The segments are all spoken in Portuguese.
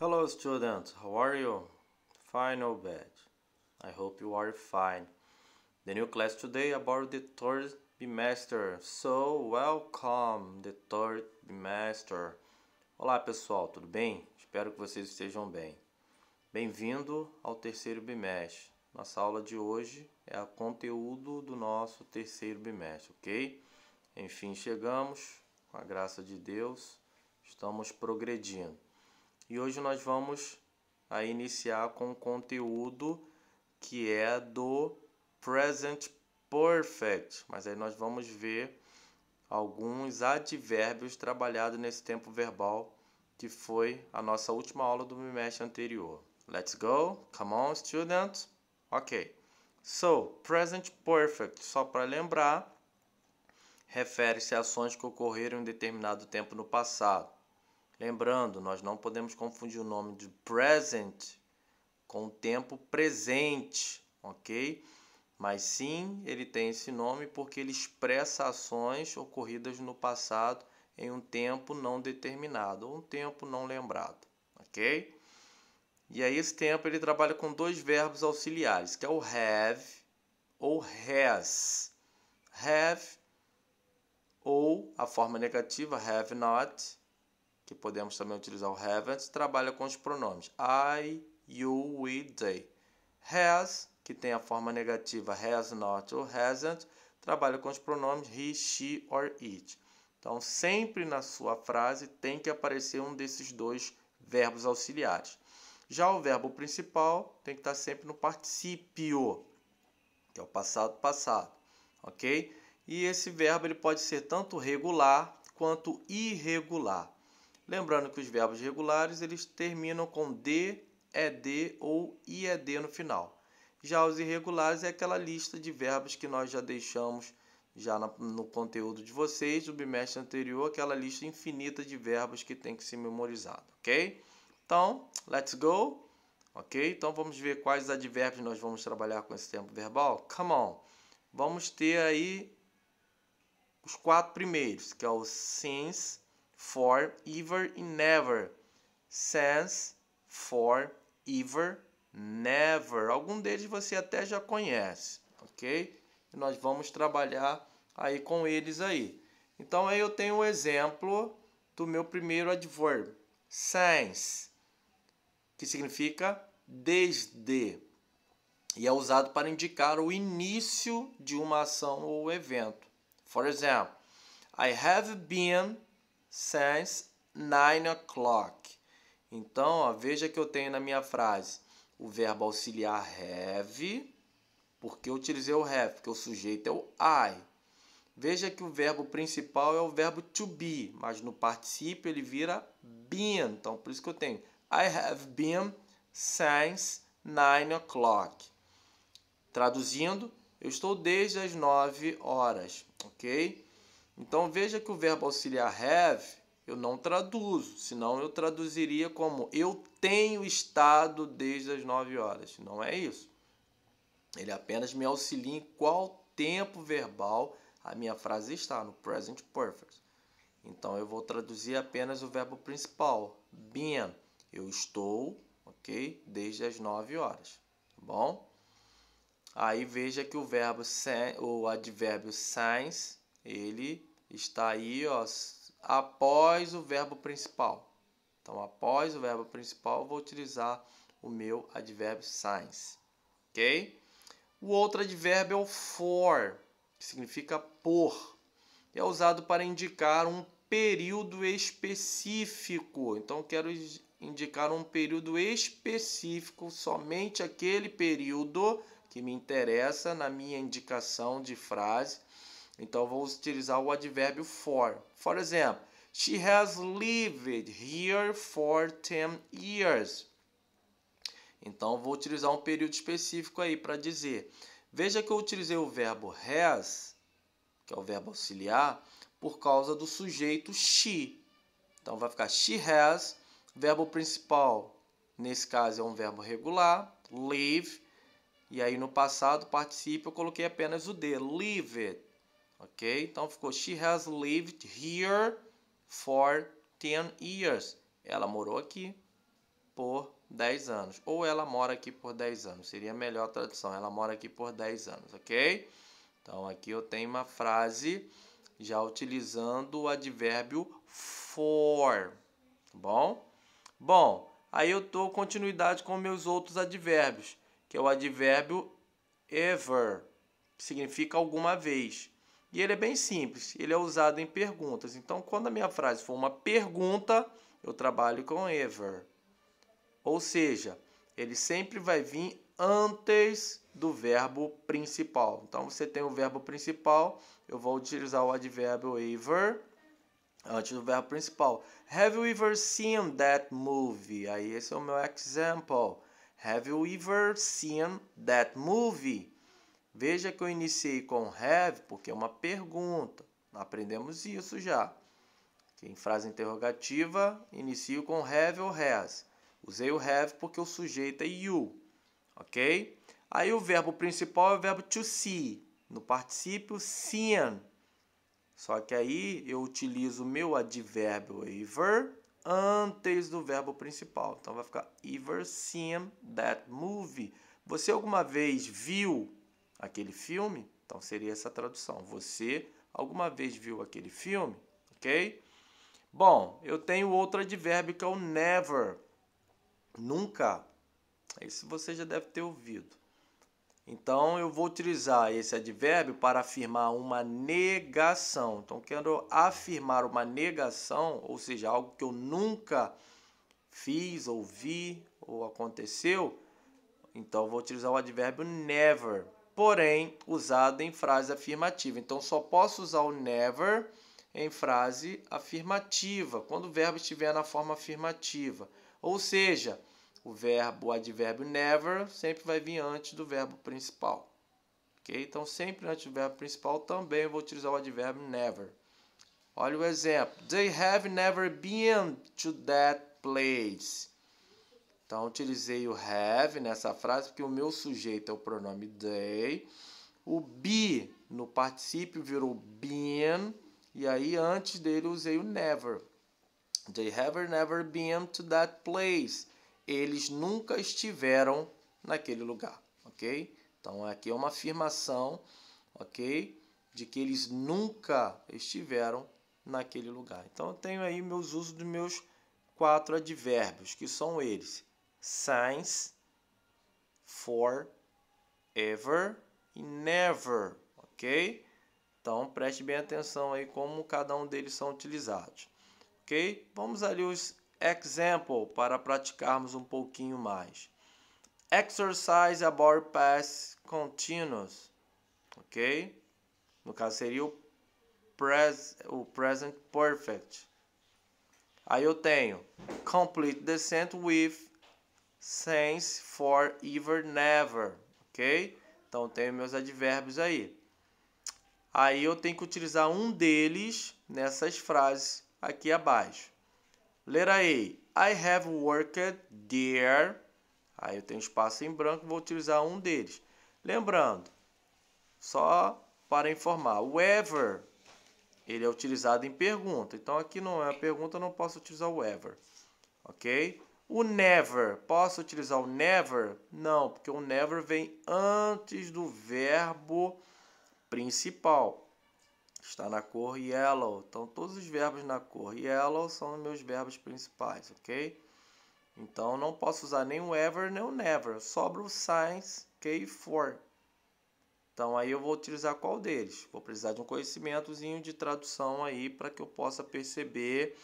Hello students, how are you? Fine or bad? I hope you are fine. The new class today about the third bimestre. So welcome the third bimestre. Olá pessoal, tudo bem? Espero que vocês estejam bem. Bem-vindo ao terceiro bimestre. Nossa aula de hoje é o conteúdo do nosso terceiro bimestre, ok? Enfim, chegamos, com a graça de Deus, estamos progredindo. E hoje nós vamos iniciar com o conteúdo que é do Present Perfect. Mas aí nós vamos ver alguns advérbios trabalhados nesse tempo verbal, que foi a nossa última aula do bimestre anterior. Let's go! Come on, students! Ok. So, Present Perfect, só para lembrar, refere-se a ações que ocorreram em determinado tempo no passado. Lembrando, nós não podemos confundir o nome de present com o tempo presente, ok? Mas sim, ele tem esse nome porque ele expressa ações ocorridas no passado em um tempo não determinado, ou um tempo não lembrado, ok? E aí esse tempo ele trabalha com dois verbos auxiliares, que é o have ou has. Have ou a forma negativa, have not, que podemos também utilizar o haven't, trabalha com os pronomes I, you, we, they. Has, que tem a forma negativa has not ou hasn't, trabalha com os pronomes he, she or it. Então, sempre na sua frase tem que aparecer um desses dois verbos auxiliares. Já o verbo principal tem que estar sempre no particípio, que é o passado, ok? E esse verbo ele pode ser tanto regular quanto irregular. Lembrando que os verbos regulares eles terminam com d, ed ou ied no final. Já os irregulares é aquela lista de verbos que nós já deixamos já no conteúdo de vocês, do bimestre anterior, aquela lista infinita de verbos que tem que ser memorizado, ok? Então, let's go! Ok? Então vamos ver quais advérbios nós vamos trabalhar com esse tempo verbal? Come on! Vamos ter aí os quatro primeiros, que é o since, for, ever e never. Since, for, ever, never. Algum deles você até já conhece, ok? E nós vamos trabalhar aí com eles aí. Então aí eu tenho o exemplo do meu primeiro advérbio, since, que significa desde, e é usado para indicar o início de uma ação ou evento. For example, I have been since 9 o'clock. Então, ó, veja que eu tenho na minha frase o verbo auxiliar have, porque eu utilizei o have, porque o sujeito é o I. Veja que o verbo principal é o verbo to be, mas no particípio ele vira been. Então, por isso que eu tenho I have been since 9 o'clock. Traduzindo, eu estou desde as 9 horas, ok? Então, veja que o verbo auxiliar have, eu não traduzo, senão eu traduziria como eu tenho estado desde as 9 horas. Não é isso. Ele apenas me auxilia em qual tempo verbal a minha frase está, no present perfect. Então, eu vou traduzir apenas o verbo principal, been. Eu estou, ok? Desde as 9 horas, tá bom? Aí veja que o advérbio since, ele está aí, ó, após o verbo principal. Então, após o verbo principal, eu vou utilizar o meu advérbio since, ok? O outro advérbio é o for, que significa por. É usado para indicar um período específico. Então, quero indicar um período específico, somente aquele período que me interessa na minha indicação de frase. Então, vou utilizar o advérbio for. For example, she has lived here for 10 years. Então, vou utilizar um período específico aí para dizer. Veja que eu utilizei o verbo has, que é o verbo auxiliar, por causa do sujeito she. Então, vai ficar she has, verbo principal, nesse caso é um verbo regular, live, e aí no passado, participe, eu coloquei apenas o D, lived, ok? Então, ficou she has lived here for 10 years. Ela morou aqui por 10 anos. Ou ela mora aqui por 10 anos. Seria a melhor tradução. Ela mora aqui por 10 anos, ok? Então, aqui eu tenho uma frase já utilizando o advérbio for. Tá bom? Bom, aí eu dou continuidade com meus outros advérbios, que é o advérbio ever, que significa alguma vez. E ele é bem simples, ele é usado em perguntas. Então, quando a minha frase for uma pergunta, eu trabalho com ever. Ou seja, ele sempre vai vir antes do verbo principal. Então, você tem o verbo principal, eu vou utilizar o advérbio ever antes do verbo principal. Have you ever seen that movie? Aí esse é o meu example. Have you ever seen that movie? Veja que eu iniciei com have porque é uma pergunta. Aprendemos isso já. Em frase interrogativa, inicio com have ou has. Usei o have porque o sujeito é you. Ok? Aí o verbo principal é o verbo to see. No particípio, seen. Só que aí eu utilizo o meu advérbio ever antes do verbo principal. Então vai ficar ever seen that movie. Você alguma vez viu aquele filme? Então seria essa tradução. Você alguma vez viu aquele filme? Ok? Bom, eu tenho outro advérbio que é o never. Nunca. Isso você já deve ter ouvido. Então, eu vou utilizar esse advérbio para afirmar uma negação. Então, quero afirmar uma negação, ou seja, algo que eu nunca fiz, ou vi, ou aconteceu. Então, eu vou utilizar o advérbio never, porém, usado em frase afirmativa. Então, só posso usar o never em frase afirmativa, quando o verbo estiver na forma afirmativa. Ou seja, o advérbio never sempre vai vir antes do verbo principal. Ok? Então, sempre antes do verbo principal também eu vou utilizar o advérbio never. Olha o exemplo. They have never been to that place. Então, utilizei o have nessa frase porque o meu sujeito é o pronome they. O be no particípio virou been. E aí, antes dele, usei o never. They have never been to that place. Eles nunca estiveram naquele lugar, ok? Então, aqui é uma afirmação, ok? De que eles nunca estiveram naquele lugar. Então, eu tenho aí meus usos dos meus 4 advérbios, que são eles: since, for, ever e never, ok? Então, preste bem atenção aí como cada um deles são utilizados, ok? Vamos ali os example para praticarmos um pouquinho mais. Exercise about past continuous, ok? No caso seria o present perfect. Aí eu tenho complete the sentence with since, for, ever, never, ok? Então tenho meus advérbios aí. Aí eu tenho que utilizar um deles nessas frases aqui abaixo. Letra A. I have worked there. Aí eu tenho espaço em branco, vou utilizar um deles. Lembrando, só para informar, o ever, ele é utilizado em pergunta. Então aqui não é a pergunta, eu não posso utilizar o ever. Ok? O never, posso utilizar o never? Não, porque o never vem antes do verbo principal. Está na cor yellow. Então, todos os verbos na cor yellow são os meus verbos principais, ok? Então, não posso usar nem o ever nem o never. Sobra o since, ok? For. Então, aí eu vou utilizar qual deles? Vou precisar de um conhecimentozinho de tradução aí para que eu possa perceber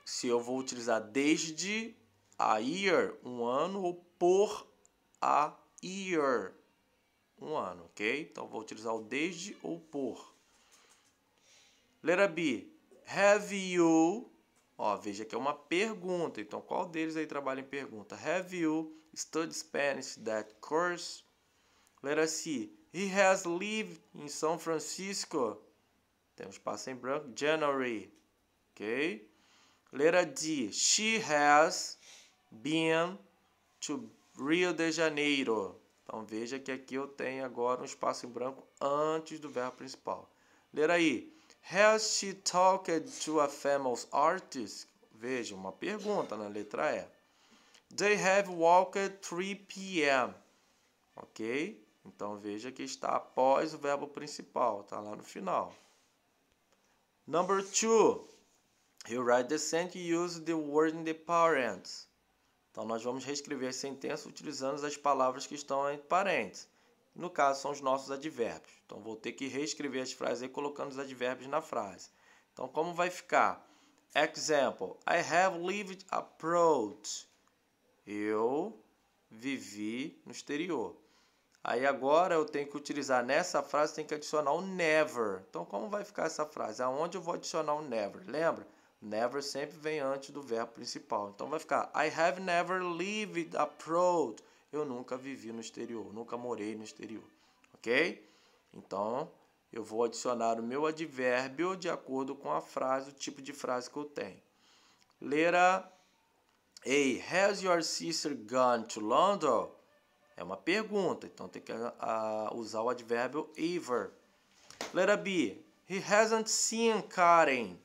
se eu vou utilizar desde a year, um ano, ou por a year, um ano, ok? Então, vou utilizar o desde ou por. Letra B. Have you... Ó, veja que é uma pergunta. Então, qual deles aí trabalha em pergunta? Have you studied Spanish that course? Letra C. He has lived in São Francisco. Tem um espaço em branco. January. Ok? Letra D. She has been to Rio de Janeiro. Então, veja que aqui eu tenho agora um espaço em branco antes do verbo principal. Letra I. Has she talked to a famous artist? Veja, uma pergunta na letra E. They have walked at 3 p.m. Ok? Então, veja que está após o verbo principal. Está lá no final. Number 2. You write the sentence and use the word in the parents. Então, nós vamos reescrever as sentenças utilizando as palavras que estão em parênteses. No caso, são os nossos advérbios. Então, vou ter que reescrever as frases aí, colocando os advérbios na frase. Então, como vai ficar? Example. I have lived abroad. Eu vivi no exterior. Aí, agora, eu tenho que utilizar nessa frase, tem que adicionar o never. Então, como vai ficar essa frase? Aonde eu vou adicionar o never? Lembra? Never sempre vem antes do verbo principal. Então, vai ficar I have never lived abroad. Eu nunca vivi no exterior, nunca morei no exterior. Ok? Então, eu vou adicionar o meu advérbio de acordo com a frase, o tipo de frase que eu tenho. Letra A. Has your sister gone to London? É uma pergunta, então tem que usar o advérbio ever. Letra B. He hasn't seen Karen.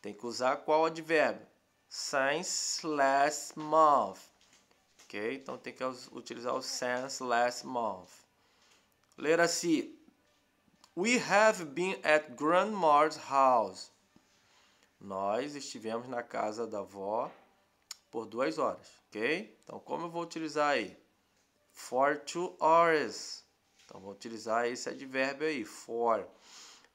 Tem que usar qual advérbio? Since last month. Ok? Então tem que utilizar o since last month. Letra C. We have been at grandma's house. Nós estivemos na casa da avó por 2 horas. Ok? Então como eu vou utilizar aí? For 2 hours. Então vou utilizar esse advérbio aí. For.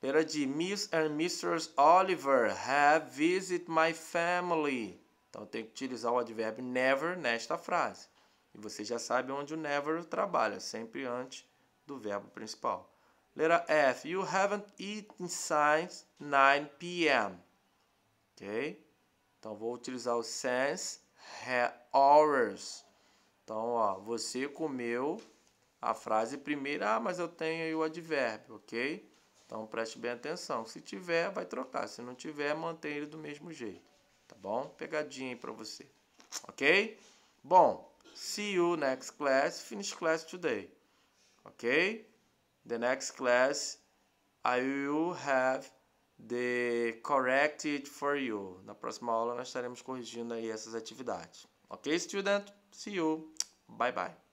Letra D. Miss and Mr. Oliver have visited my family. Então, eu tenho que utilizar o advérbio never nesta frase. E você já sabe onde o never trabalha, sempre antes do verbo principal. Letra F. You haven't eaten since 9 p.m. Ok? Então, vou utilizar o since hours. Então, ó, você comeu a frase primeira. Ah, mas eu tenho aí o advérbio, ok? Então, preste bem atenção. Se tiver, vai trocar. Se não tiver, mantém ele do mesmo jeito. Tá bom? Pegadinha aí pra você. Ok? Bom, see you next class. Finish class today. Ok? The next class, I will have the corrected for you. Na próxima aula, nós estaremos corrigindo aí essas atividades. Ok, student? See you. Bye, bye.